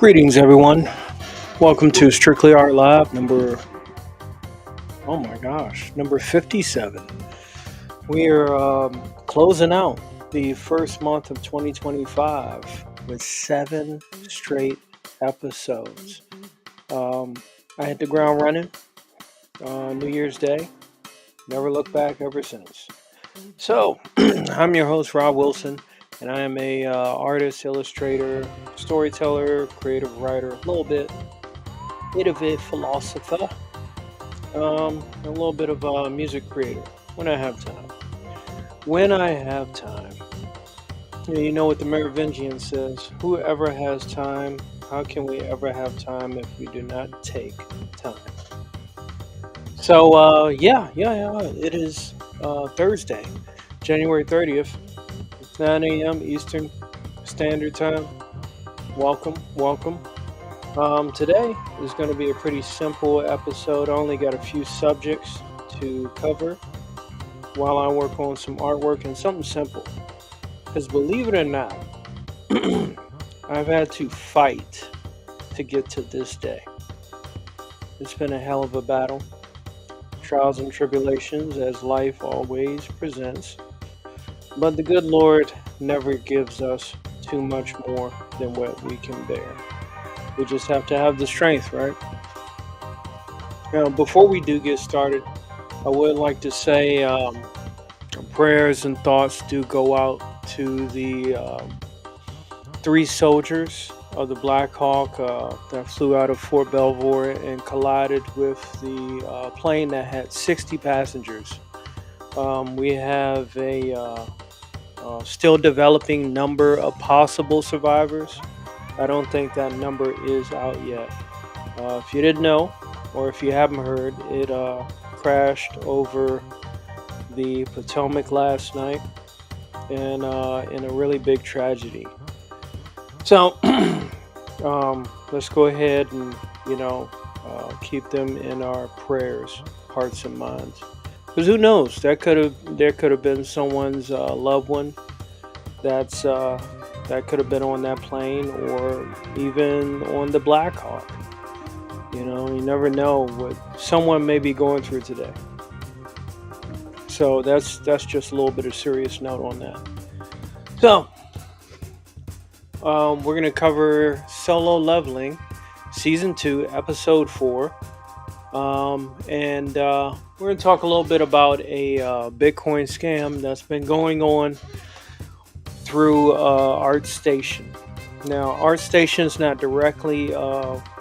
Greetings, everyone. Welcome to Strictly Art Live number 57. We are closing out the first month of 2025 with 7 straight episodes. I hit the ground running New Year's Day. Never looked back ever since. So, I'm your host, Rob Wilson, and I am a artist, illustrator, storyteller, creative writer, a little bit of a philosopher, a little bit of a music creator when I have time. You know what the Merovingian says, whoever has time, how can we ever have time if we do not take time? So, it is Thursday, January 30th, 9 a.m. Eastern Standard Time. Welcome. Today is going to be a pretty simple episode. I only got a few subjects to cover while I work on some artwork and something simple. Because believe it or not, I've had to fight to get to this day. It's been a hell of a battle. Trials and tribulations as life always presents. But the good Lord never gives us too much more than what we can bear. We just have to have the strength, right? Now, before we do get started, I would like to say prayers and thoughts do go out to the 3 soldiers of the Black Hawk that flew out of Fort Belvoir and collided with the plane that had 60 passengers. We have a still developing number of possible survivors. I don't think that number is out yet. If you didn't know, or if you haven't heard, it crashed over the Potomac last night and in a really big tragedy. So let's go ahead and keep them in our prayers, hearts and minds. Because who knows? There could have been someone's loved one that could have been on that plane, or even on the Black Hawk. You never know what someone may be going through today. So that's just a little bit of serious note on that. So we're gonna cover Solo Leveling, Season 2, Episode 4. And we're going to talk a little bit about a Bitcoin scam that's been going on through ArtStation. Now, ArtStation is not directly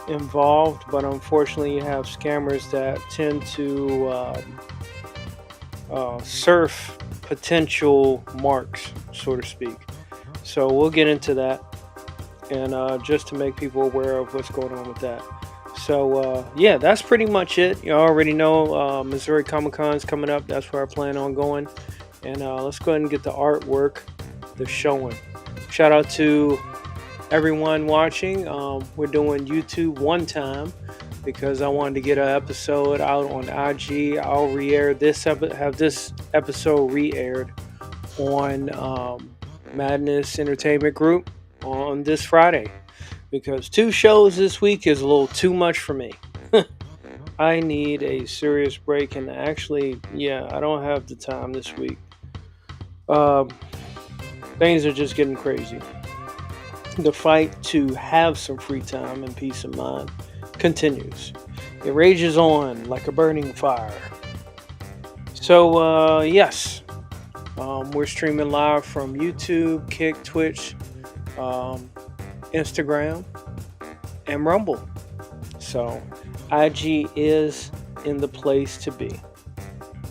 involved, but unfortunately you have scammers that tend to surf potential marks, so to speak. So we'll get into that, and just to make people aware of what's going on with that. So, that's pretty much it. You already know Missouri Comic-Con is coming up. That's where I plan on going. And let's go ahead and get the artwork, the showing. Shout out to everyone watching. We're doing YouTube one time because I wanted to get an episode out on IG. I'll re-air this have this episode re-aired on Madness Entertainment Group on this Friday. Because 2 shows this week is a little too much for me. I need a serious break, and actually, I don't have the time this week. Things are just getting crazy. The fight to have some free time and peace of mind continues. It rages on like a burning fire. So, yes, we're streaming live from YouTube, Kick, Twitch, Instagram, and Rumble. So IG is in the place to be.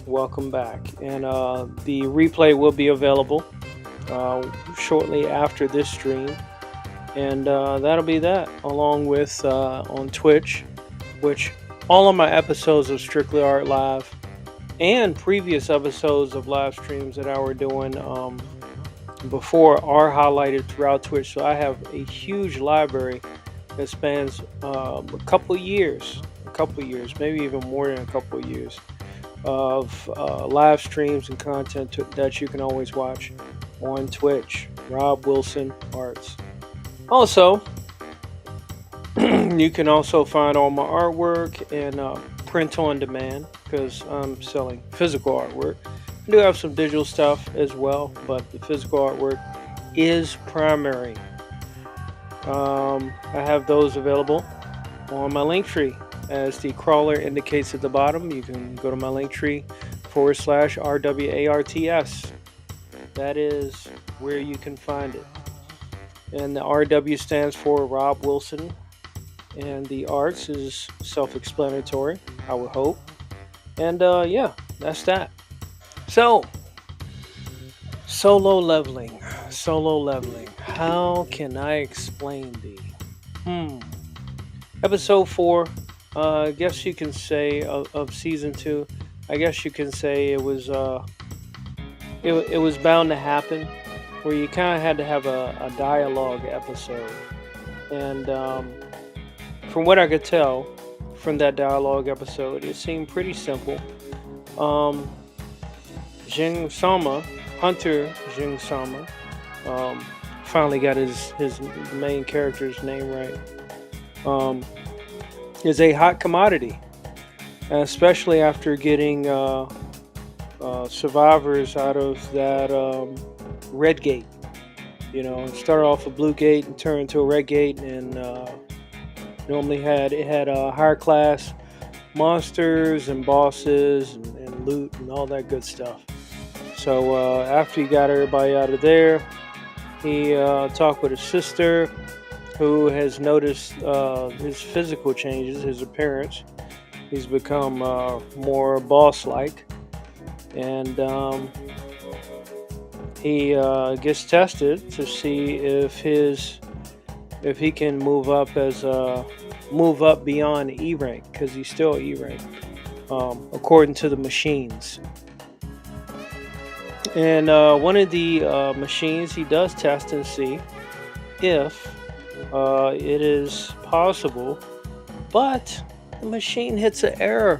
Welcome back. And the replay will be available shortly after this stream. And that'll be that, along with on Twitch, which all of my episodes of Strictly Art Live and previous episodes of live streams that I were doing before are highlighted throughout Twitch. So I have a huge library that spans a couple years, maybe even more than a couple of years of live streams and content that you can always watch on Twitch. Rob Wilson Arts. Also, You can also find all my artwork and print on demand because I'm selling physical artwork. I do have some digital stuff as well, but the physical artwork is primary. I have those available on my link tree. As the crawler indicates at the bottom, you can go to my link tree /RWARTS. That is where you can find it. And the RW stands for Rob Wilson. And the arts is self-explanatory, I would hope. And yeah, that's that. So, solo leveling. How can I explain thee? Episode 4, I guess you can say of season 2. I guess you can say it was bound to happen, where you kind of had to have a dialogue episode, and from what I could tell from that dialogue episode, it seemed pretty simple. Hunter Jing Sama, finally got his main character's name right, is a hot commodity, especially after getting survivors out of that red gate. You know, it started off a blue gate and turned into a red gate, and normally had higher class monsters and bosses and loot and all that good stuff. So after he got everybody out of there, he talked with his sister, who has noticed his physical changes, his appearance. He's become more boss-like, and he gets tested to see if he can move up beyond E rank, because he's still E rank, according to the machines. And one of the machines, he does test and see if it is possible, but the machine hits an error.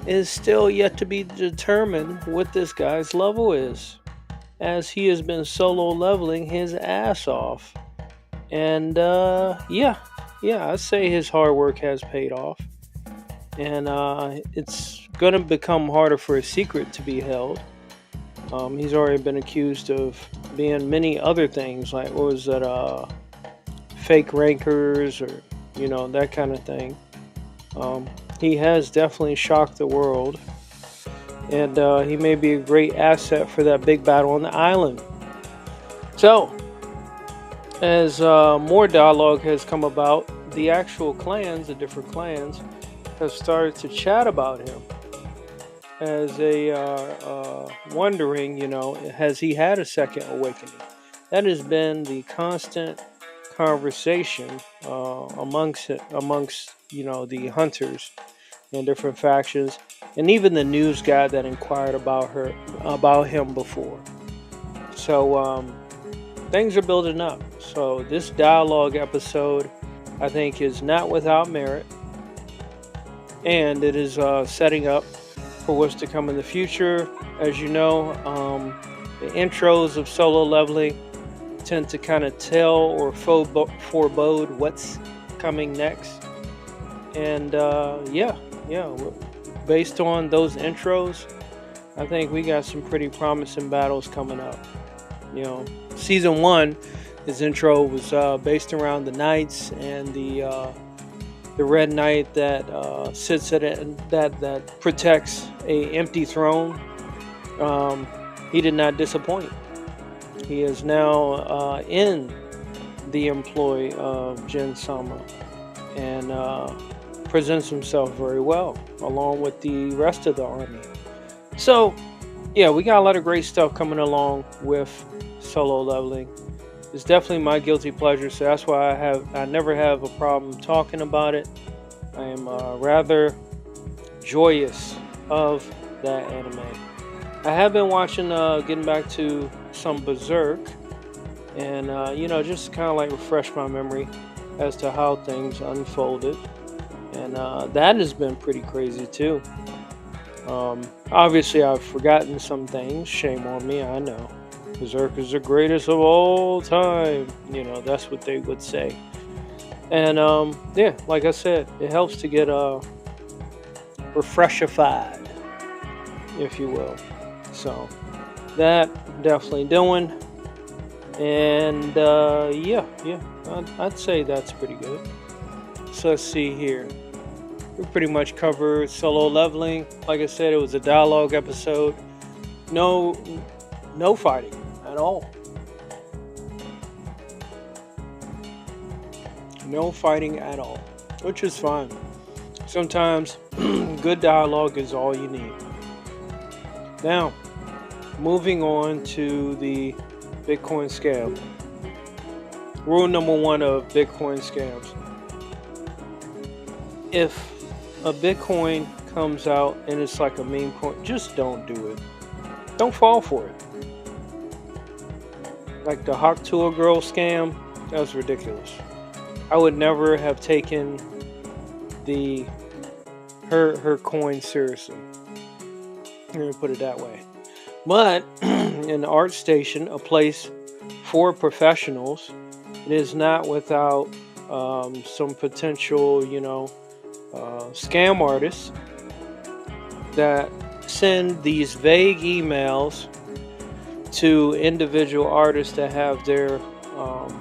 It is still yet to be determined what this guy's level is, as he has been solo leveling his ass off. And yeah, I'd say his hard work has paid off, and it's gonna become harder for a secret to be held. He's already been accused of being many other things, like what was that, fake rankers, or that kind of thing. He has definitely shocked the world, and he may be a great asset for that big battle on the island. So, as more dialogue has come about, the actual clans, the different clans, have started to chat about him, as they are wondering, has he had a second awakening? That has been the constant conversation amongst the hunters and different factions, and even the news guy that inquired about him before. So things are building up. So this dialogue episode, I think, is not without merit, and it is setting up for what's to come in the future. As you know, the intros of solo leveling tend to kind of tell or forebode what's coming next. And based on those intros, I think we got some pretty promising battles coming up. Season 1, his intro was based around the knights and the red knight that sits at it, that protects a empty throne. He did not disappoint. He is now in the employ of Jin Sama, and presents himself very well, along with the rest of the army. So, yeah, we got a lot of great stuff coming along with solo leveling. It's definitely my guilty pleasure, so that's why I never have a problem talking about it. I am rather joyous of that anime. I have been watching, getting back to some Berserk, and just kind of like refresh my memory as to how things unfolded, and that has been pretty crazy too. Obviously, I've forgotten some things. Shame on me, I know. Berserk is the greatest of all time. That's what they would say. And yeah, like I said, it helps to get refreshified, if you will. So that definitely doing. And yeah, I'd say that's pretty good. So let's see here. We pretty much covered solo leveling. Like I said, it was a dialogue episode. No, no fighting at all. No fighting at all, which is fine. Sometimes good dialogue is all you need. Now, moving on to the Bitcoin scam. Rule number one of Bitcoin scams. If a Bitcoin comes out and it's like a meme coin, just don't do it. Don't fall for it. Like the Hawk Tour Girl scam, that was ridiculous. I would never have taken the her coin seriously. Let me put it that way. But in ArtStation, a place for professionals, it is not without some potential, scam artists that send these vague emails to individual artists that have their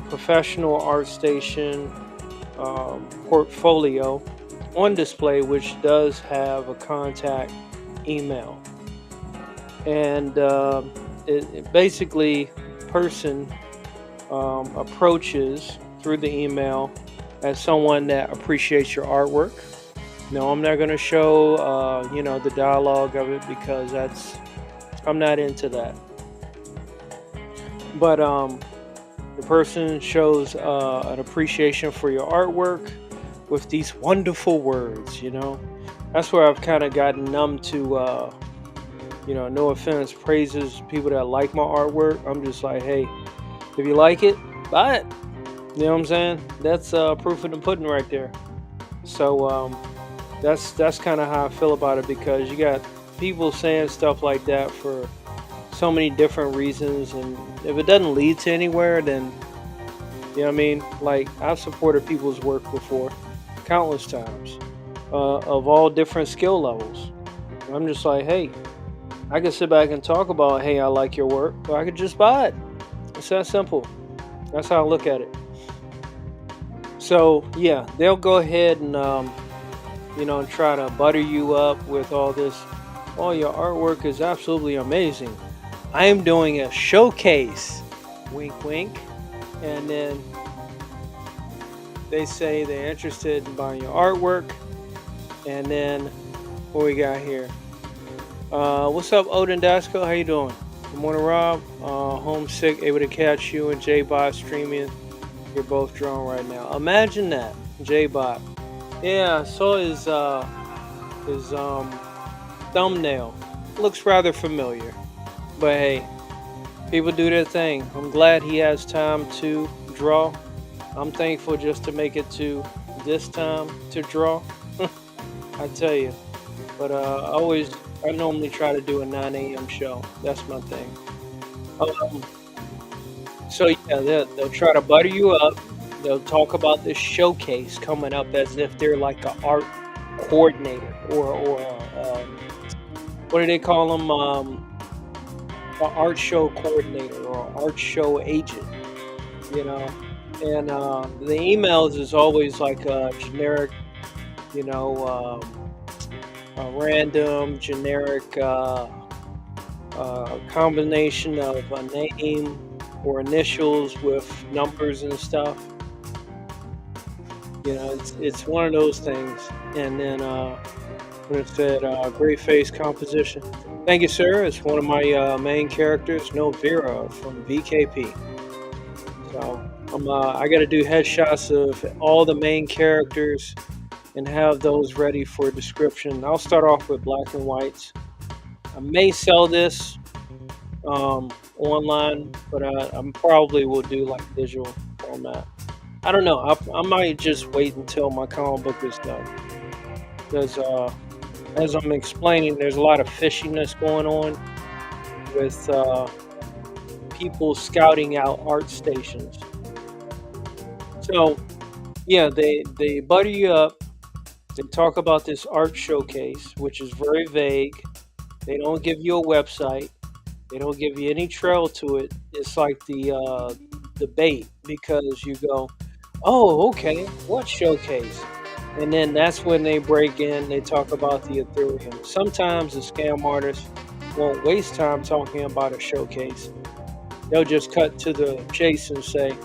professional ArtStation portfolio on display, which does have a contact email. And it basically, person approaches through the email as someone that appreciates your artwork. No, I'm not going to show the dialogue of it, because I'm not into that. But the person shows an appreciation for your artwork with these wonderful words. That's where I've kind of gotten numb to no offense, praises people that like my artwork. I'm just like, hey, if you like it, buy it. You know what I'm saying? That's proof of the pudding right there. So that's kind of how I feel about it, because you got people saying stuff like that for so many different reasons, and if it doesn't lead to anywhere, then you know what I mean. Like, I've supported people's work before, countless times, of all different skill levels. I'm just like, hey, I can sit back and talk about, hey, I like your work, or I could just buy it. It's that simple. That's how I look at it. So yeah, they'll go ahead and try to butter you up with all this. Oh, your artwork is absolutely amazing. I am doing a showcase. Wink, wink. And then they say they're interested in buying your artwork. And then what we got here? What's up, Odin Dasco? How you doing? Good morning, Rob. Homesick, able to catch you and J-Bot streaming. You're both drawn right now. Imagine that, J-Bot. Yeah, I saw his thumbnail. Looks rather familiar. But hey, people do their thing. I'm glad he has time to draw. I'm thankful just to make it to this time to draw. I tell you. But I normally try to do a 9 a.m. show. That's my thing. So yeah, they'll try to butter you up. They'll talk about this showcase coming up as if they're like an art coordinator or what do they call them? An art show coordinator or art show agent. And the emails is always like a generic, a random generic combination of a name or initials with numbers and stuff. It's one of those things. And then when it said great face composition, thank you, sir. It's one of my main characters, Novira from VKP. So I got to do headshots of all the main characters and have those ready for description. I'll start off with black and whites. I may sell this online, but I probably will do like digital format. I don't know. I might just wait until my comic book is done, because as I'm explaining, there's a lot of fishiness going on with people scouting out art stations. So Yeah, they butter you up. They talk about this art showcase, which is very vague. They don't give you a website. They don't give you any trail to it. It's like the bait because you go, oh, okay, what showcase? And then that's when they break in. They talk about the Ethereum. Sometimes the scam artists won't waste time talking about a showcase. They'll just cut to the chase and say,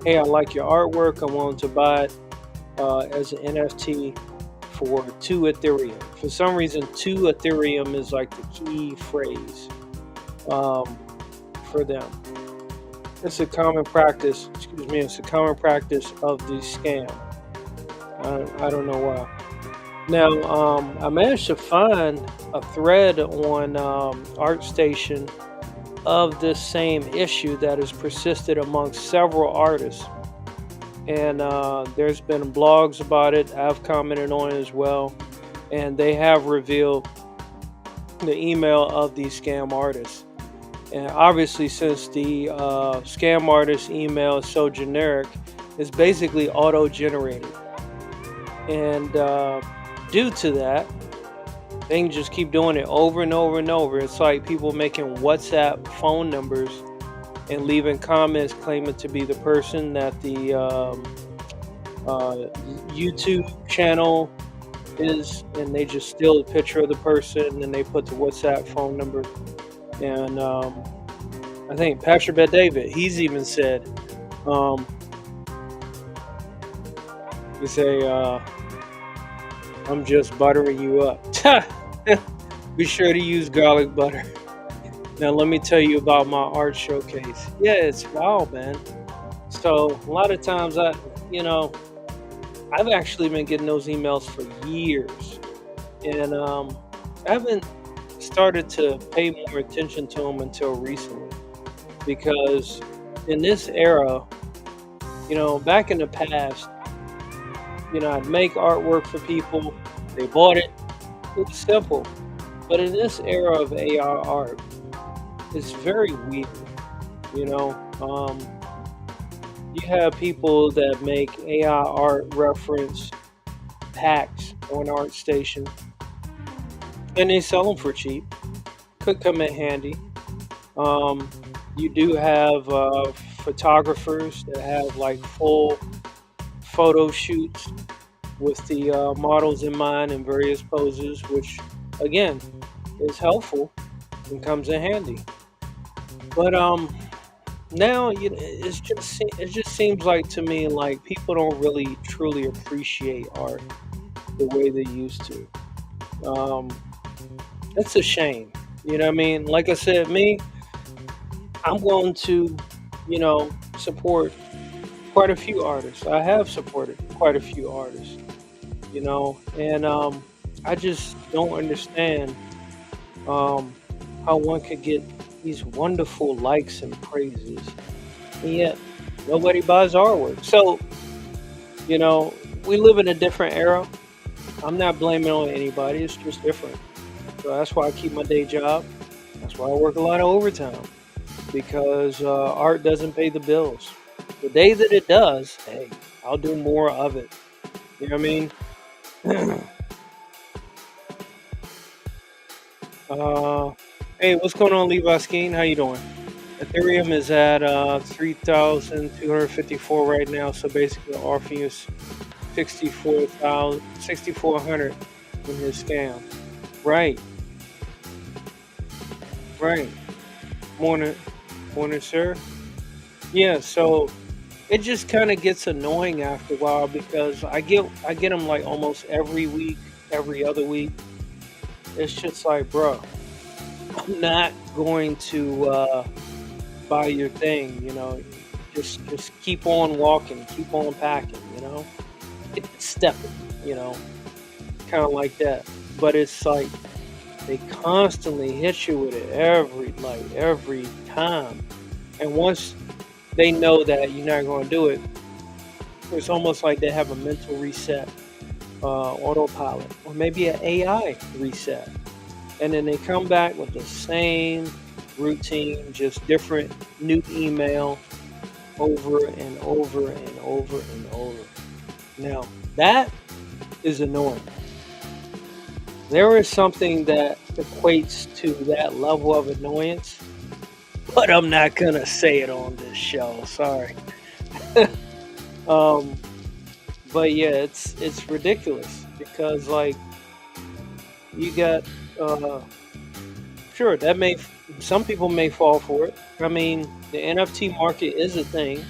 hey, I like your artwork. I'm willing to buy it as an NFT for 2 Ethereum. For some reason, 2 Ethereum is like the key phrase um, for them. It's a common practice. Excuse me. It's a common practice of the scam. I don't know why. Now, I managed to find a thread on ArtStation of this same issue that has persisted amongst several artists. And there's been blogs about it. I've commented on it as well. And they have revealed the email of these scam artists. And obviously, since the scam artist email is so generic, it's basically auto-generated. And due to that, they can just keep doing it over and over and over. It's like people making WhatsApp phone numbers and leaving comments claiming to be the person that the YouTube channel is, and they just steal a picture of the person and they put the WhatsApp phone number. And I think Patrick Bet David, he's even said, you say, I'm just buttering you up. Be sure to use garlic butter. Now, let me tell you about my art showcase. Yeah, it's wild, man. So, a lot of times I've actually been getting those emails for years. And I haven't started to pay more attention to them until recently. Because in this era, back in the past, I'd make artwork for people. They bought it. It was simple. But in this era of AR art, it's very weird. You have people that make AR art reference packs on ArtStation, and they sell them for cheap. Could come in handy. You do have photographers that have like full photo shoots with the models in mind in various poses, which again is helpful and comes in handy. But now it just seems like to me like people don't really truly appreciate art the way they used to. It's a shame. You know what I mean? Like I said, I'm going to, support quite a few artists. I have supported quite a few artists, and I just don't understand how one could get these wonderful likes and praises, and yet nobody buys artwork. So, we live in a different era. I'm not blaming on anybody. It's just different. So that's why I keep my day job. That's why I work a lot of overtime, because art doesn't pay the bills. The day that it does, hey, I'll do more of it. You know what I mean? Hey, what's going on, Levi Skeen? How you doing? Ethereum is at 3,254 right now, so basically offering you 6,400 in his scam. Right. Morning, sir. Yeah, so it just kind of gets annoying after a while because I get them like almost every week, every other week. It's just like, bro, I'm not going to buy your thing, Just keep on walking, keep on packing, Keep stepping, kind of like that. But it's like they constantly hit you with it every time, and once they know that you're not going to do it, it's almost like they have a mental reset, autopilot, or maybe an AI reset, and then they come back with the same routine, just different new email over and over and over and over. Now, that is annoying. There is something that equates to that level of annoyance, but I'm not gonna say it on this show. Sorry. Um, but yeah, it's ridiculous because like you got uh sure that may some people may fall for it. I mean, the NFT market is a thing,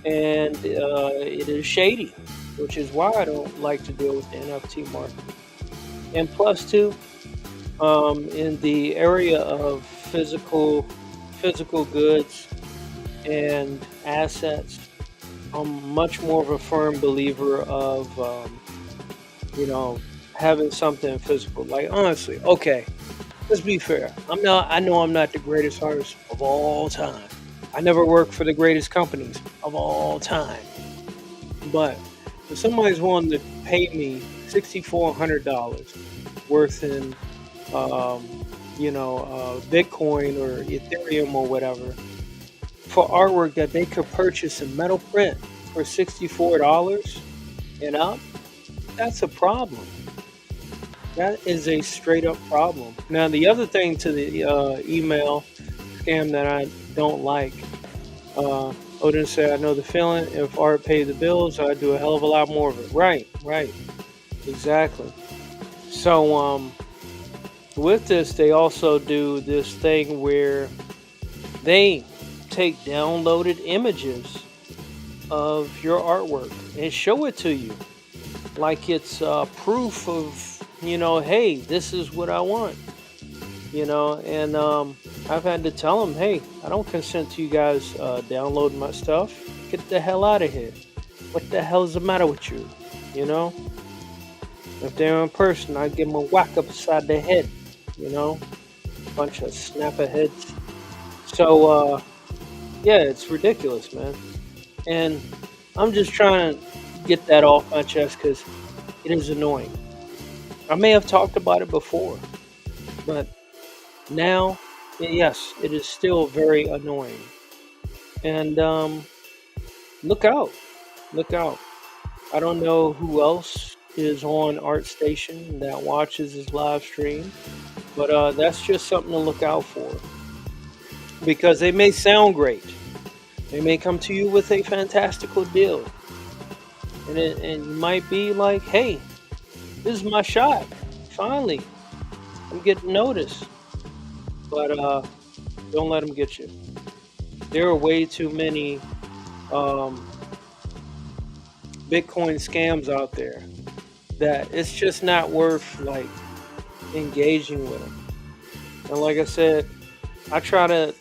and it is shady, which is why I don't like to deal with the NFT market. And plus, too, in the area of physical goods and assets, I'm much more of a firm believer of you know having something physical. Like honestly, okay, let's be fair. I'm not. I know I'm not the greatest artist of all time. I never worked for the greatest companies of all time. But if somebody's willing to pay me $6,400 worth in, um, Bitcoin or Ethereum or whatever for artwork that they could purchase in metal print for $64 and up, that's a problem. That is a straight up problem. Now, the other thing to the email scam that I don't like, Odin said, I know the feeling. If art paid the bills, I'd do a hell of a lot more of it. Right, right, exactly. So, with this, they also do this thing where they take downloaded images of your artwork and show it to you like it's proof of, hey, this is what I want, and I've had to tell them, hey, I don't consent to you guys downloading my stuff. Get the hell out of here. What the hell is the matter with you? You know, if they're in person, I give them a whack upside the head, you know, bunch of snapper heads. So, yeah, it's ridiculous, man. And I'm just trying to get that off my chest because it is annoying. I may have talked about it before, but now, yes, it is still very annoying. And look out, look out. I don't know who else is on ArtStation that watches his live stream, but that's just something to look out for because they may sound great. They may come to you with a fantastical deal, and you might be like, "Hey, this is my shot. Finally, I'm getting noticed." But don't let them get you. There are way too many um, Bitcoin scams out there that it's just not worth like engaging with them. And like I said, I try to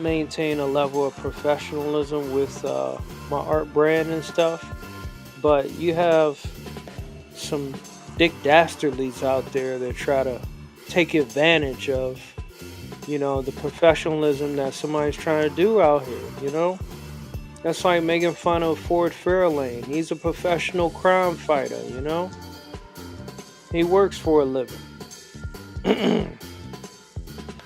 maintain a level of professionalism with my art brand and stuff. But you have some Dick Dastardlies out there that try to take advantage of, the professionalism that somebody's trying to do out here. That's like making fun of Ford Fairlane. He's a professional crime fighter. He works for a living.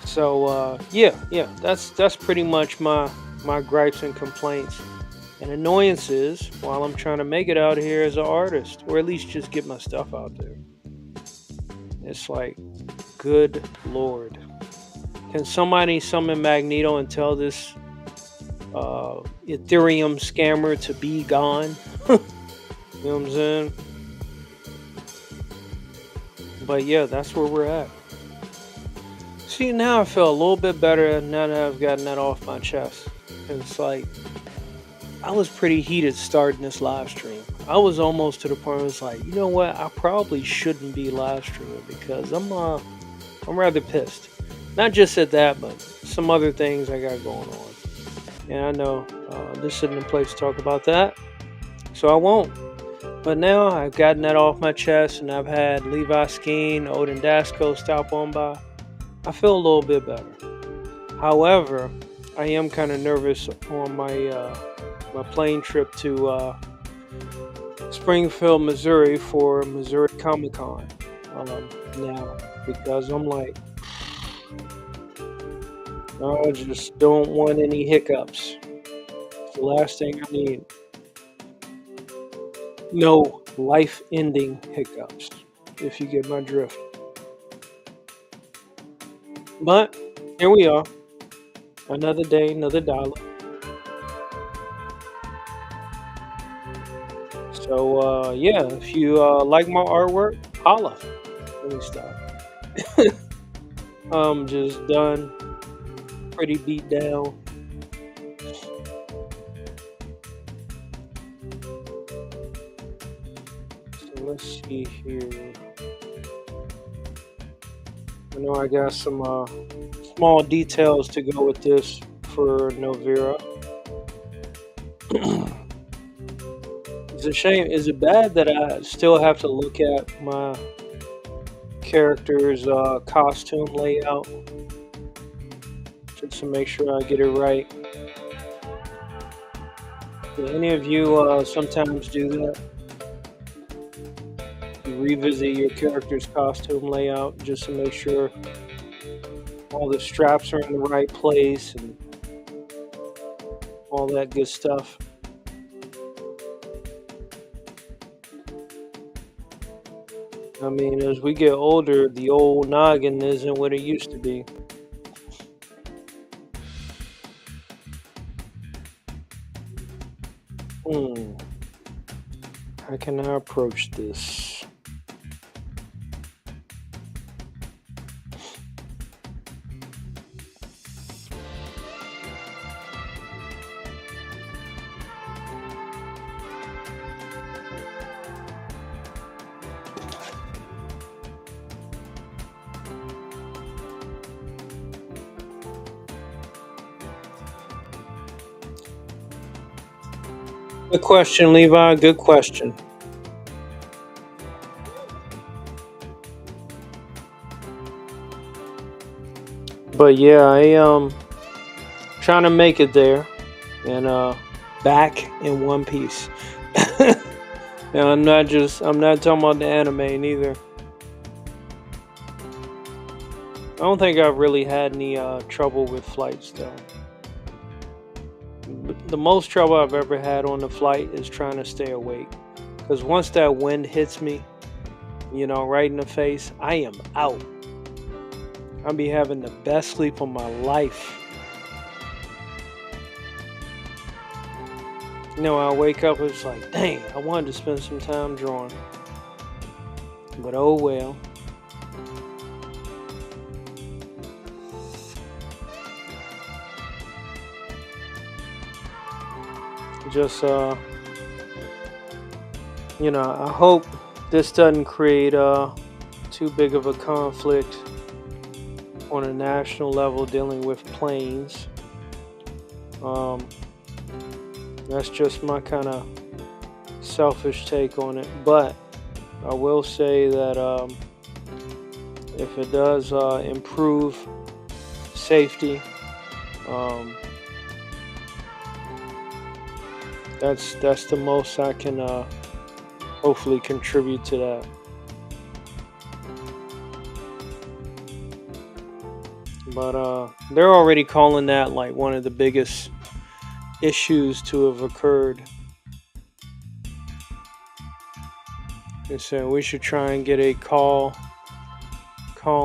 So yeah, that's pretty much my gripes and complaints and annoyances while I'm trying to make it out here as an artist, or at least just get my stuff out there. It's like, good lord, can somebody summon Magneto and tell this Ethereum scammer to be gone? You know what I'm saying? But yeah, that's where we're at. See, now I feel a little bit better now that I've gotten that off my chest. It's like, I was pretty heated starting this live stream. I was almost to the point where I was like, you know what? I probably shouldn't be live streaming because I'm rather pissed. Not just at that, but some other things I got going on. And I know this isn't the place to talk about that, so I won't. But now I've gotten that off my chest, and I've had Levi Skeen, Odin Dasco stop on by. I feel a little bit better. However, I am kind of nervous on my plane trip to Springfield, Missouri for Missouri Comic Con now, because I'm like, I just don't want any hiccups. It's the last thing I need. No life-ending hiccups, if you get my drift. But here we are, another day, another dollar. So yeah, if you like my artwork, holla. Let me stop. Just done, pretty beat down. So let's see here. I know I got some small details to go with this for Novera. It's a shame. Is it bad that I still have to look at my character's costume layout just to make sure I get it right? Do any of you sometimes do that? You revisit your character's costume layout just to make sure all the straps are in the right place and all that good stuff. I mean, as we get older, the old noggin isn't what it used to be. How can I approach this? Good question, Levi. Good question. But yeah, I trying to make it there and back in one piece. And I'm not talking about the anime neither. I don't think I've really had any trouble with flights though. The most trouble I've ever had on the flight is trying to stay awake. Because once that wind hits me, right in the face, I am out. I'll be having the best sleep of my life. I wake up, it's like, dang, I wanted to spend some time drawing. But oh well. Just I hope this doesn't create too big of a conflict on a national level dealing with planes. That's just my kind of selfish take on it, but I will say that if it does improve safety, that's the most I can hopefully contribute to that. But they're already calling that like one of the biggest issues to have occurred. And so we should try and get a call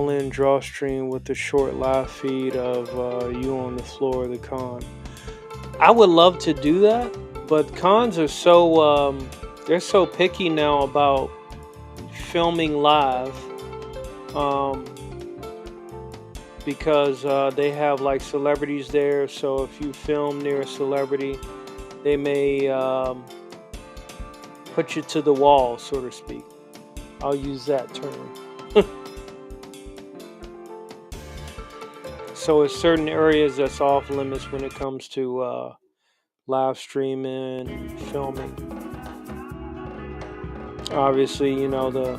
in draw stream with the short live feed of you on the floor of the con. I would love to do that, but cons are so they're so picky now about filming live because they have like celebrities there. So if you film near a celebrity, they may put you to the wall, so to speak. I'll use that term. So it's certain areas that's off limits when it comes to live streaming and filming. Obviously, the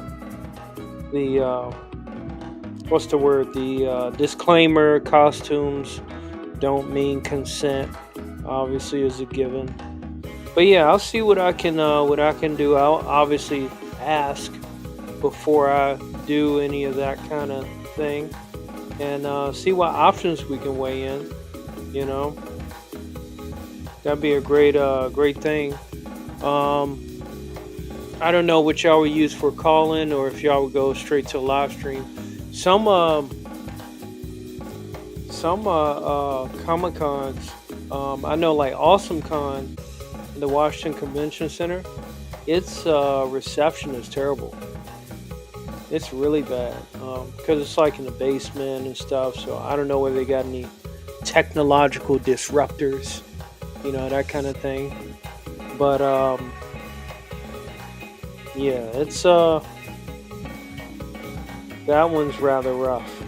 what's the word? The disclaimer: costumes don't mean consent. Obviously, is a given. But yeah, I'll see what I can do. I'll obviously ask before I do any of that kind of thing, and see what options we can weigh in. That'd be a great thing. I don't know what y'all would use for calling, or if y'all would go straight to live stream. Some Comic Cons, I know like Awesome Con in the Washington Convention Center. Its reception is terrible. It's really bad because it's like in the basement and stuff. So I don't know whether they got any technological disruptors, that kind of thing. But yeah, it's that one's rather rough.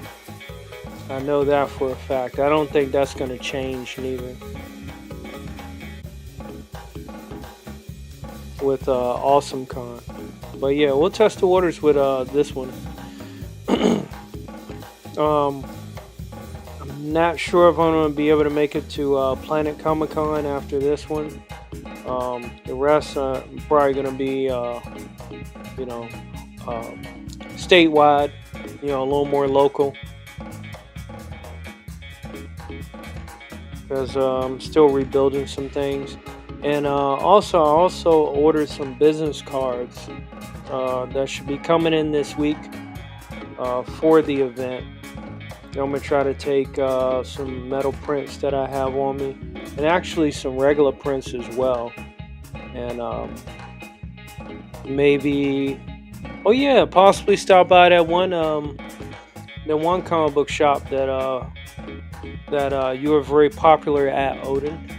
I know that for a fact. I don't think that's going to change neither with Awesome Con. But yeah, we'll test the waters with this one. I'm not sure if I'm going to be able to make it to Planet Comic Con after this one. The rest are probably going to be, statewide, a little more local. Because I'm still rebuilding some things. And I also ordered some business cards that should be coming in this week for the event. I'm going to try to take some metal prints that I have on me, and actually some regular prints as well. And maybe, possibly stop by that one comic book shop that you were very popular at, Odin.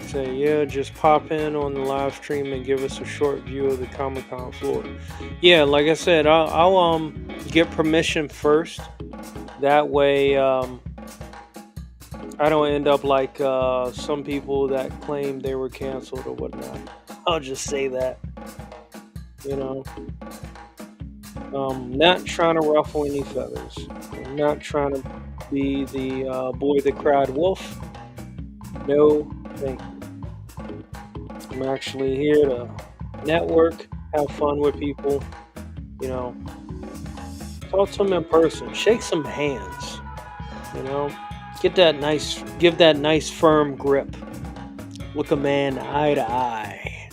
Say, yeah, just pop in on the live stream and give us a short view of the Comic-Con floor. Yeah, like I said, I'll get permission first. That way, I don't end up like some people that claim they were canceled or whatnot. I'll just say that. Not trying to ruffle any feathers. I'm not trying to be the boy that cried wolf. No, thank you. I'm actually here to network, have fun with people, talk to them in person, shake some hands, give that nice firm grip, look a man eye to eye,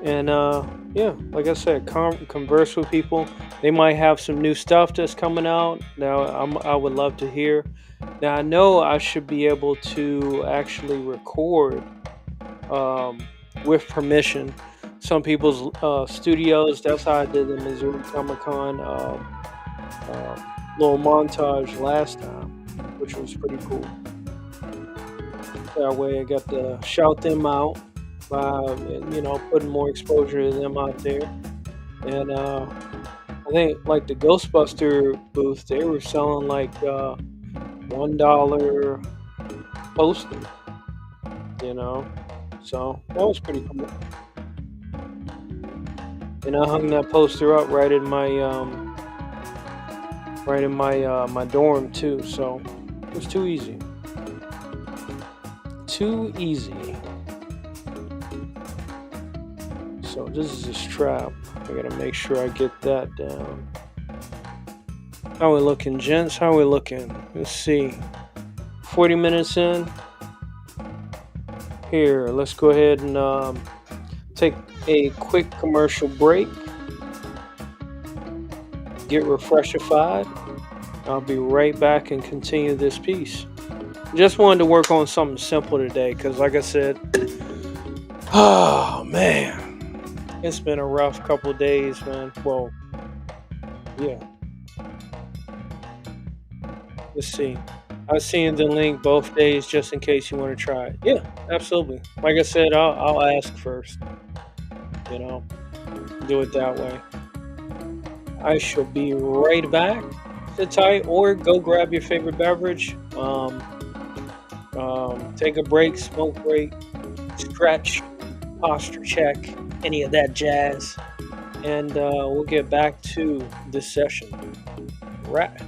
and like I said, converse with people. They might have some new stuff that's coming out. Now I would love to hear. Now I know I should be able to actually record with permission some people's studios. That's how I did the Missouri Comic Con little montage last time, which was pretty cool. That way I got to shout them out by putting more exposure to them out there. And I think like the Ghostbuster booth, they were selling like $1 poster, so that was pretty cool. And I hung that poster up right in my my dorm too, so it was too easy. So this is a strap. I gotta make sure I get that down. How we looking, gents? How we looking? Let's see. 40 minutes in. Here, let's go ahead and take a quick commercial break. Get refreshified. I'll be right back and continue this piece. Just wanted to work on something simple today because, like I said, oh man, it's been a rough couple days, man. Well, yeah. Let's see. I've seen the link both days just in case you want to try it. Yeah, absolutely. Like I said, I'll ask first. Do it that way. I shall be right back. Sit tight or go grab your favorite beverage. Take a break, smoke break, stretch, posture check, any of that jazz. And we'll get back to this session. Right.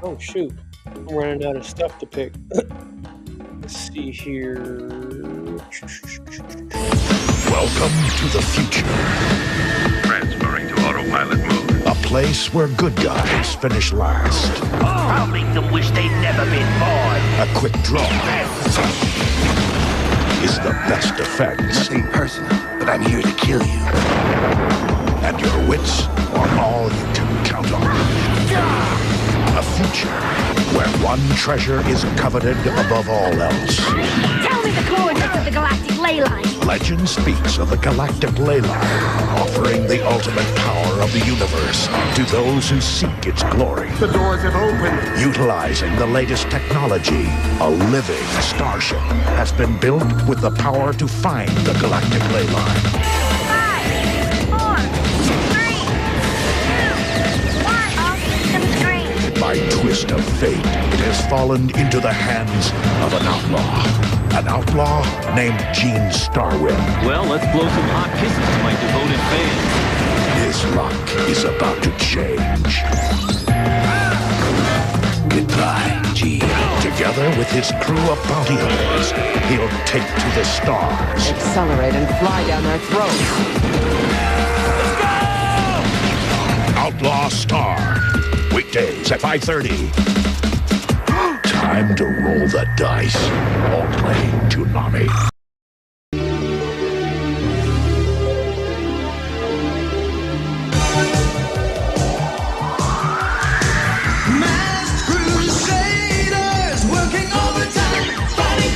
Oh shoot, I'm running out of stuff to pick. Let's see here. Welcome to the future. Transferring to autopilot mode. A place where good guys finish last. I'll make them wish they'd never been born. A quick draw is the best defense. Nothing personal, but I'm here to kill you. And your wits are all you can count on. A future where one treasure is coveted above all else. Tell me the coordinates of the galactic ley line. Legend speaks of the galactic ley line, offering the ultimate power of the universe to those who seek its glory. The doors have opened. Utilizing the latest technology, a living starship has been built with the power to find the galactic ley line. 5, 4, 3, 2, 1. All systems green. By twist of fate, it has fallen into the hands of an outlaw. An outlaw named Gene Starwind. Well, let's blow some hot kisses to my devoted fans. His luck is about to change. Goodbye, G. Together with his crew of bounty hunters, he'll take to the stars. Accelerate and fly down their throats. Outlaw Star. Weekdays at 5:30. Time to roll the dice. Only Toonami. Masked crusaders working overtime, fighting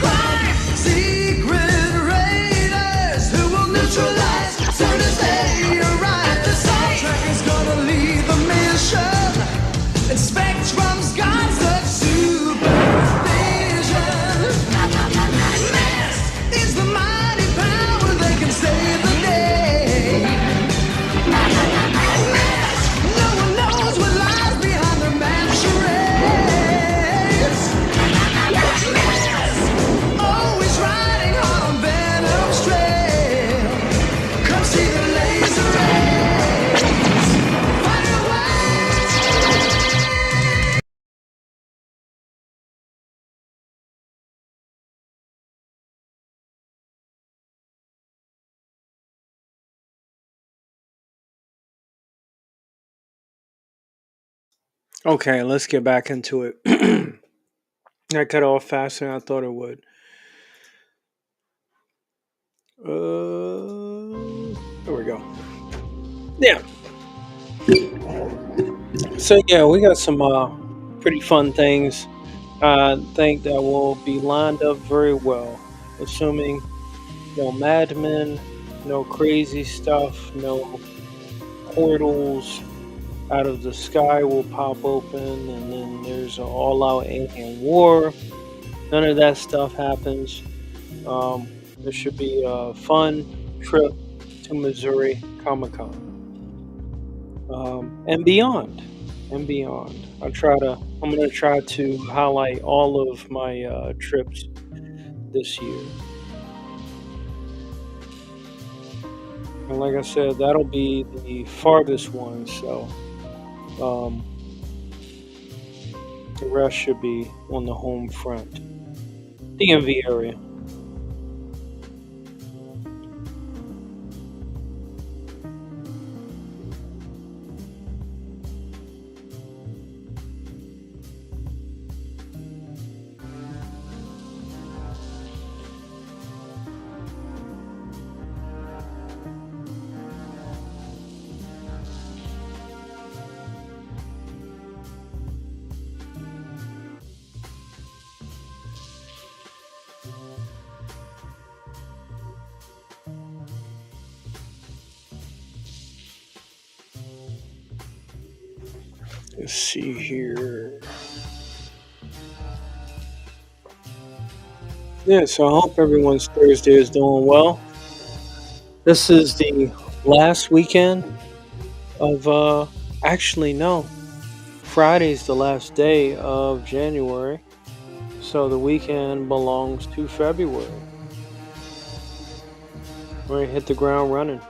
crime, secret raiders who will neutralize soon as they arrive. The soundtrack is gonna lead the mission, and Spectrum's got such supervision. Masked is the mighty power that can save the day. No one knows what lies behind their mad charades. Always riding hard on Venom's trail. Come see the laser rays. Find a way. Okay, let's get back into it. I cut off faster than I thought it would. There we go. Yeah. So yeah, we got some pretty fun things. I think that will be lined up very well, assuming no madmen, no crazy stuff, no portals out of the sky will pop open, and then there's an all-out alien war. None of that stuff happens. There should be a fun trip to Missouri Comic-Con, and beyond. I'm gonna try to highlight all of my trips this year. And like I said, that'll be the farthest one, so the rest should be on the home front, DMV area. Let's see here. Yeah, so I hope everyone's Thursday is doing well. This is the last weekend of, actually, no. Friday's the last day of January. So the weekend belongs to February. We're going to hit the ground running.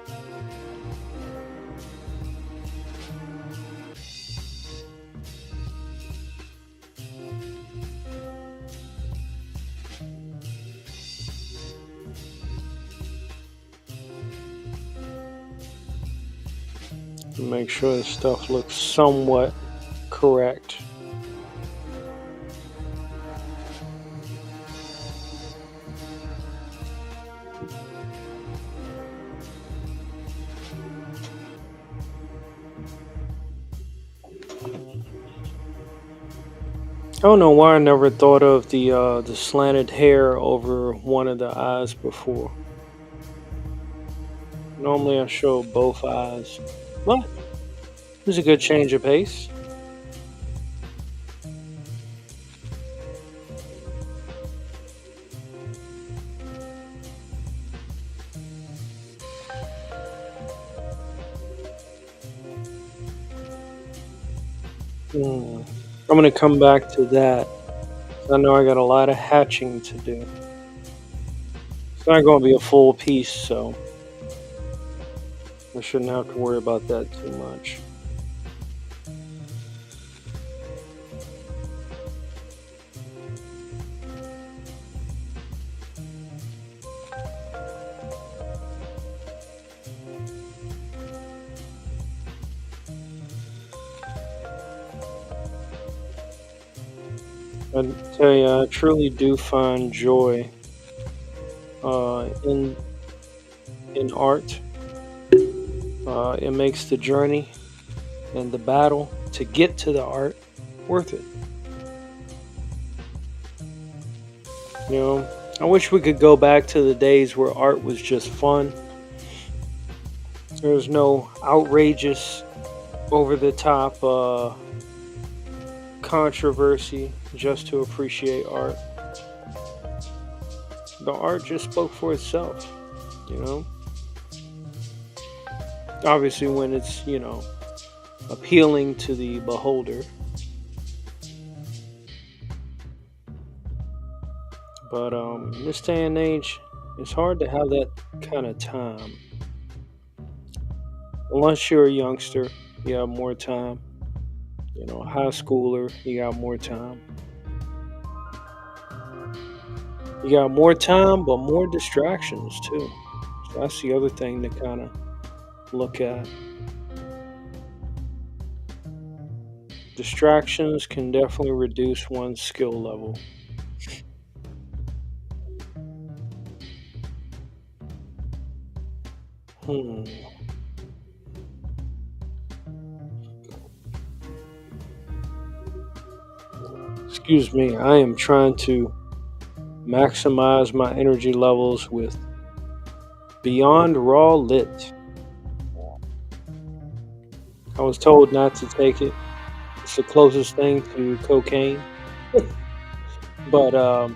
Make sure the stuff looks somewhat correct. I don't know why I never thought of the slanted hair over one of the eyes before. Normally I show both eyes. But it was a good change of pace. I'm gonna come back to that. I know I got a lot of hatching to do. It's not gonna be a full piece, so I shouldn't have to worry about that too much. I tell you, I truly do find joy in art. It makes the journey and the battle to get to the art worth it. You know, I wish we could go back to the days where art was just fun. There was no outrageous, over the top controversy just to appreciate art. The art just spoke for itself, you know? Obviously, when it's, appealing to the beholder. But in this day and age, it's hard to have that kind of time. Unless you're a youngster, you have more time. A high schooler, you got more time. You got more time, but more distractions too. So that's the other thing to kind of look at. Distractions can definitely reduce one's skill level. Excuse me, I am trying to maximize my energy levels with Beyond Raw Lit. I was told not to take it. It's the closest thing to cocaine. But I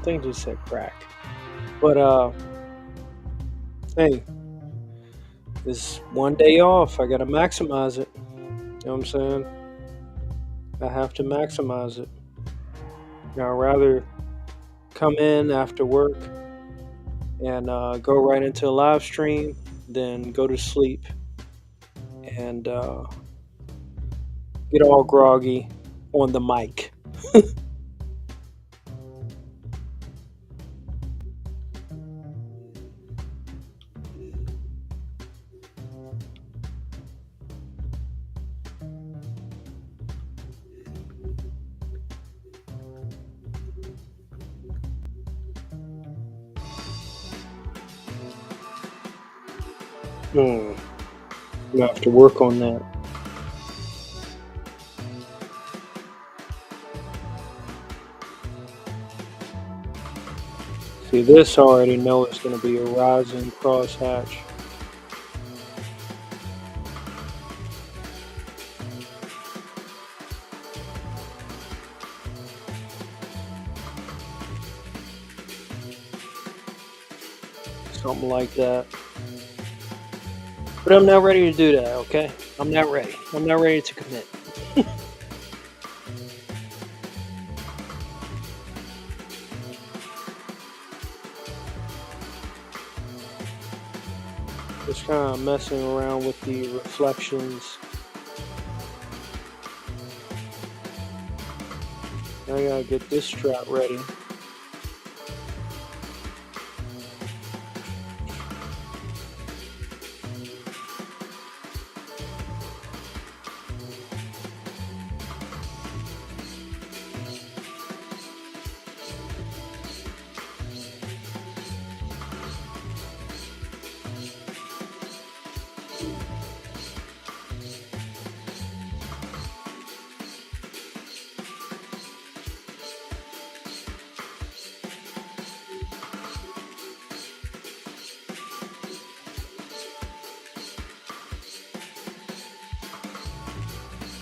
think it said crack. But hey, this one day off, I gotta maximize it. You know what I'm saying? I have to maximize it. I'd rather come in after work and go right into a live stream than go to sleep and get all groggy on the mic. I have to work on that. See, this I already know it's going to be a rising crosshatch. Something like that. But I'm not ready to do that, okay? I'm not ready. I'm not ready to commit. Just kind of messing around with the reflections. I gotta get this strap ready.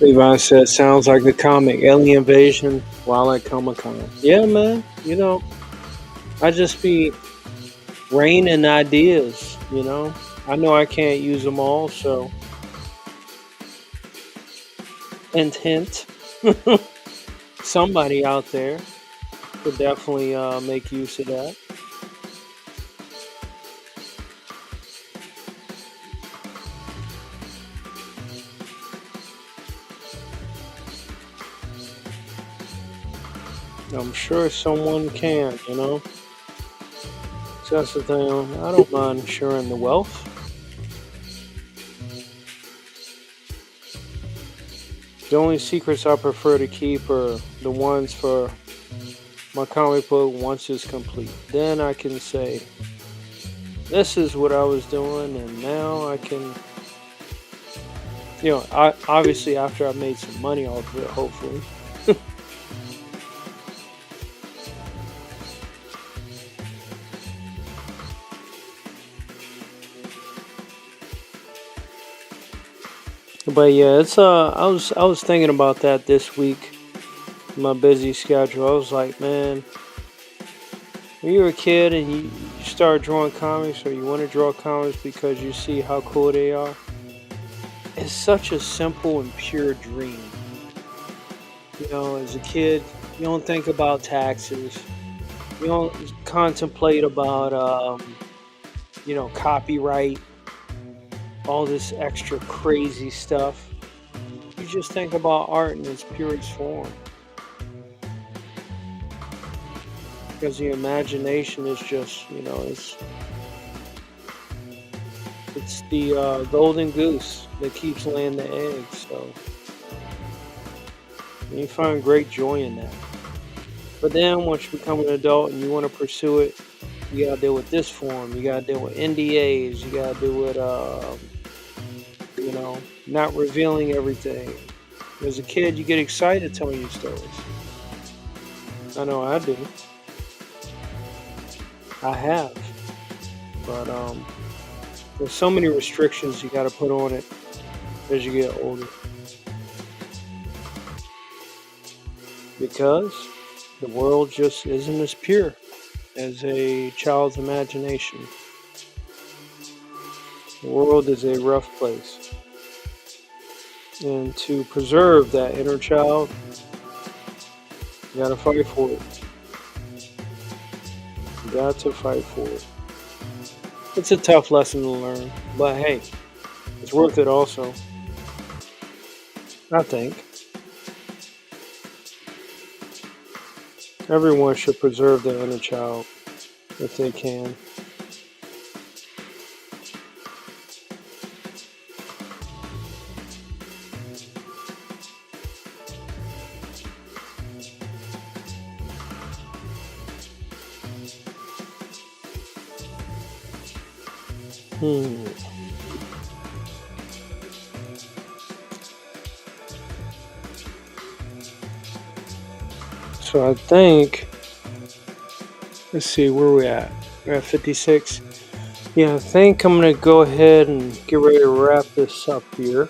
Levi said, sounds like the comic Alien Invasion while at Comic Con. Yeah, man. I just be raining ideas, I know I can't use them all, so. Hint, hint. Somebody out there could definitely make use of that. I'm sure someone can, So that's the thing. I don't mind sharing the wealth. The only secrets I prefer to keep are the ones for my comic book once it's complete. Then I can say, this is what I was doing, and now I can, obviously after I've made some money off of it, hopefully. But yeah, it's I was thinking about that this week. My busy schedule. I was like, man, when you're a kid and you start drawing comics, or you want to draw comics because you see how cool they are, it's such a simple and pure dream. As a kid, you don't think about taxes. You don't contemplate about copyright, all this extra crazy stuff. You just think about art in its purest form. Because the imagination is just, it's the golden goose that keeps laying the eggs. So you find great joy in that. But then once you become an adult and you want to pursue it, you gotta deal with this form. You gotta deal with NDAs. You gotta deal with not revealing everything. As a kid, you get excited telling your stories. I know I do. I have. But there's so many restrictions you gotta put on it as you get older. Because the world just isn't as pure as a child's imagination. The world is a rough place. And to preserve that inner child, you gotta fight for it. You got to fight for it. It's a tough lesson to learn, but hey, it's worth it also. I think. Everyone should preserve their inner child if they can. So I think, let's see, where we at? We're at 56. Yeah, I think I'm going to go ahead and get ready to wrap this up here.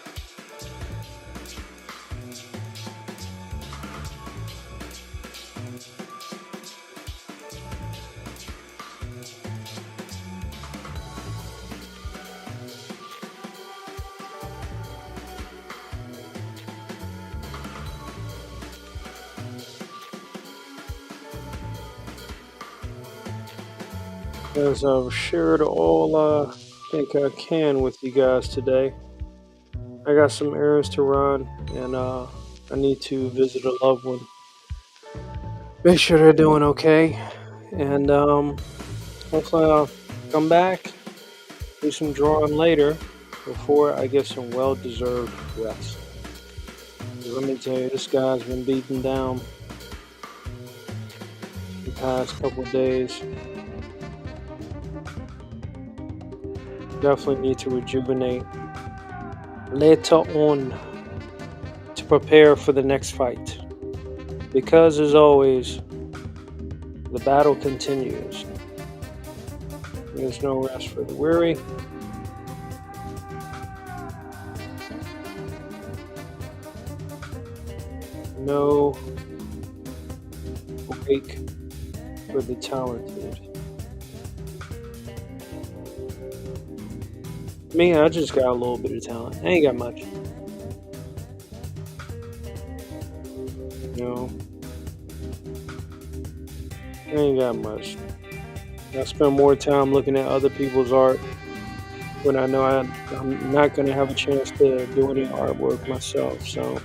As I've shared all I think I can with you guys today. I got some errands to run, and I need to visit a loved one. Make sure they're doing okay, and hopefully I'll come back, do some drawing later before I get some well-deserved rest. Let me tell you, this guy's been beaten down the past couple of days. Definitely need to rejuvenate later on to prepare for the next fight. Because as always, the battle continues. There's no rest for the weary. no break for the talented. Me, I just got a little bit of talent. I ain't got much. No, I ain't got much. I spend more time looking at other people's art when I know I'm not going to have a chance to do any artwork myself. So,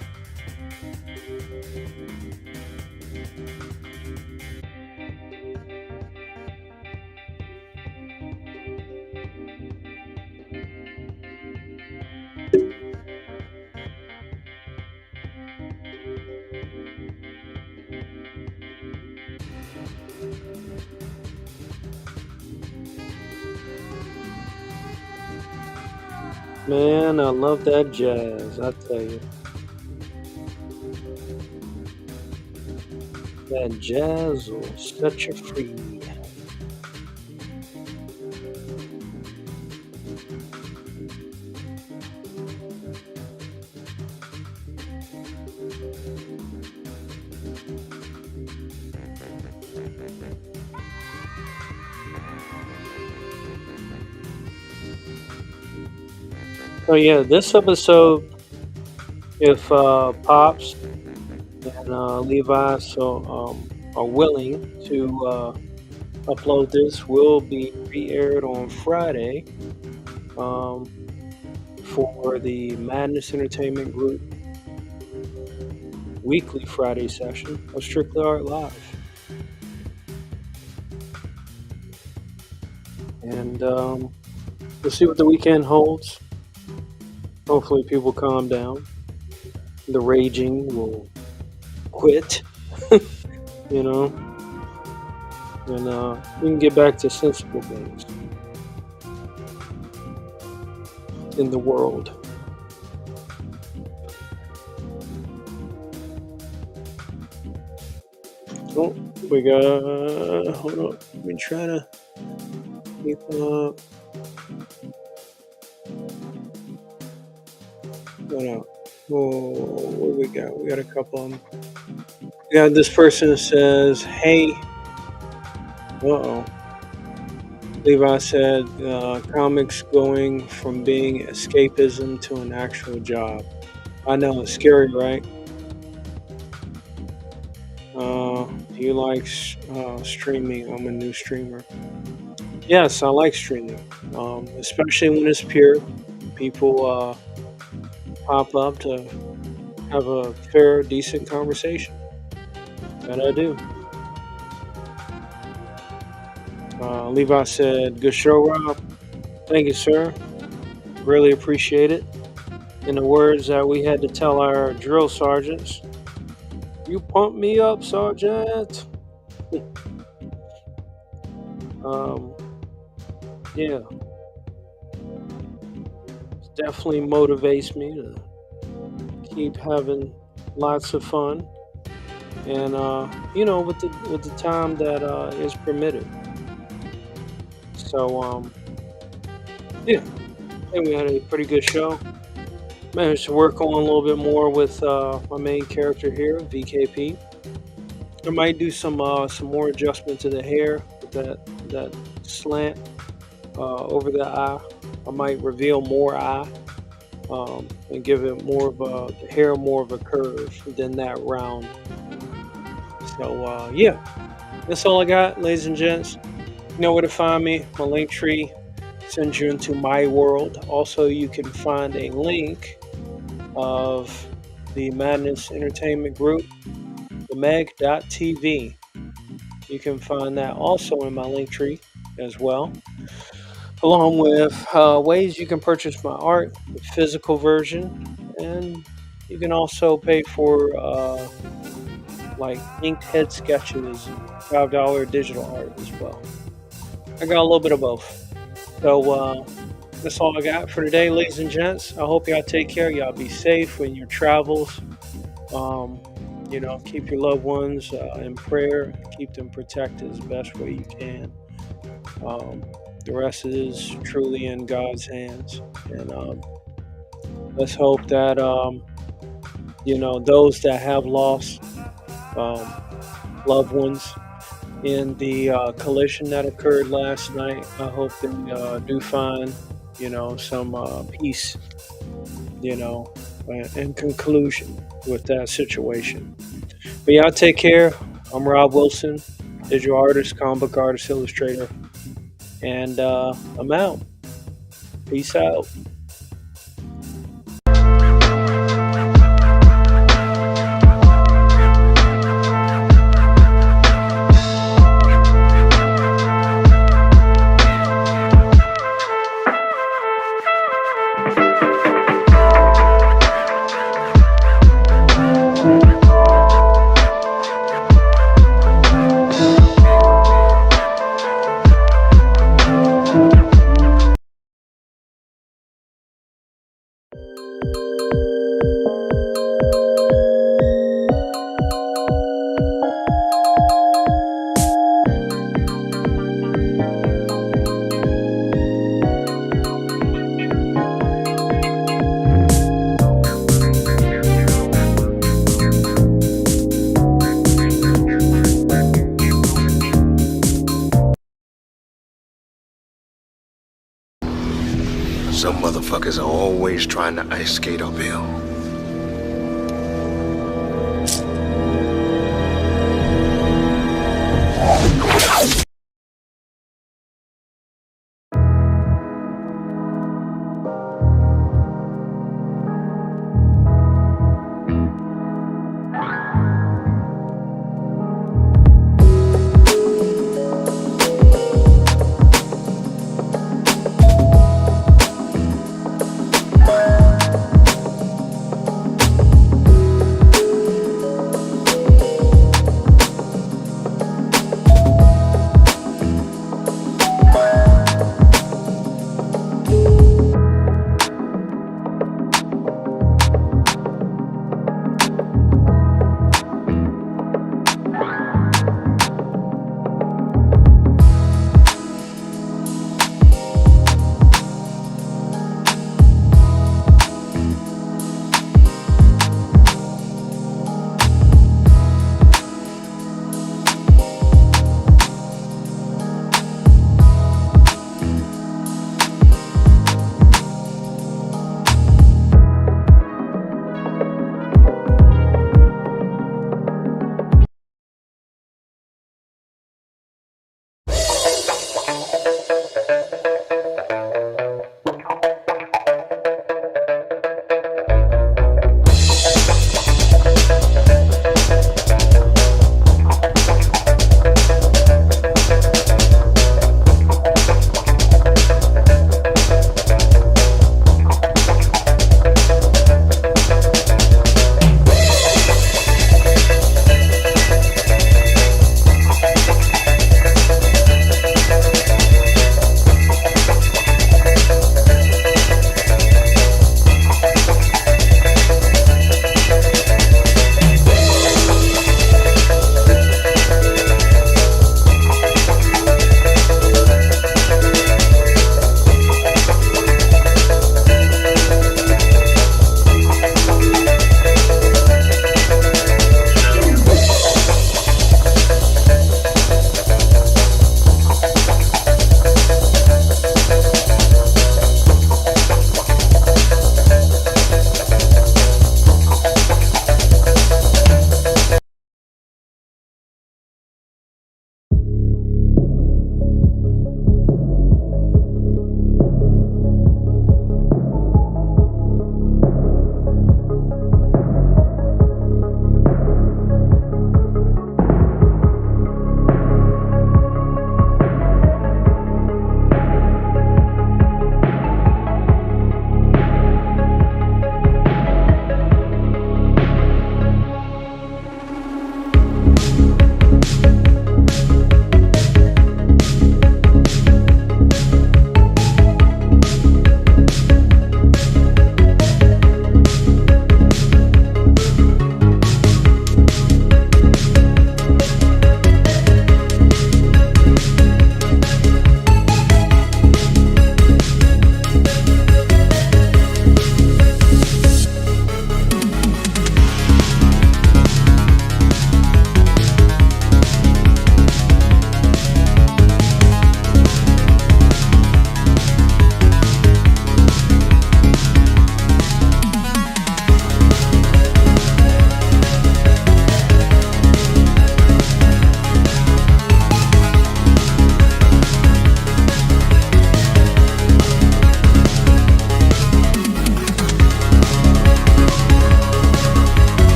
man, I love that jazz, I tell you. That jazz will set you free. So yeah, this episode, if Pops and Levi are willing to upload this, will be re-aired on Friday for the Madness Entertainment Group weekly Friday session of Strictly Art Live. And we'll see what the weekend holds. Hopefully people calm down. The raging will quit, you know, and we can get back to sensible things in the world. Oh, we got, hold on, let me try to keep up. Hold on. Oh, what we got? We got a couple of them. We got this person that says, hey, Levi said, comics going from being escapism to an actual job. I know, it's scary, right? Do you like streaming? I'm a new streamer. Yes, I like streaming, especially when it's pure. People pop up to have a fair, decent conversation. That I do. Levi said, good show, Rob. Thank you, sir. Really appreciate it. In the words that we had to tell our drill sergeants, you pump me up, Sergeant. Yeah. It definitely motivates me to keep having lots of fun. And with the time that is permitted. So yeah, I think we had a pretty good show. Managed to work on a little bit more with my main character here, VKP. I might do some more adjustment to the hair with that slant over the eye. I might reveal more eye and give it more of the hair more of a curve than that round. So yeah, that's all I got, ladies and gents. You know where to find me. My link tree sends you into my world. Also, you can find a link of the Madness Entertainment Group, the meg.tv. You can find that also in my link tree as well, along with ways you can purchase my art, the physical version, and you can also pay for like inked head sketches, $5 digital art as well. I got a little bit of both. So that's all I got for today, ladies and gents. I hope y'all take care. Y'all be safe in your travels. Keep your loved ones in prayer. Keep them protected as best way you can. The rest is truly in God's hands. And let's hope that you know, those that have lost loved ones in the collision that occurred last night. I hope they do find, you know, some peace, you know, in conclusion with that situation. But y'all take care. I'm Rob Wilson, digital artist, comic book artist, illustrator, and I'm out. Peace out. Some motherfuckers are always trying to ice skate uphill.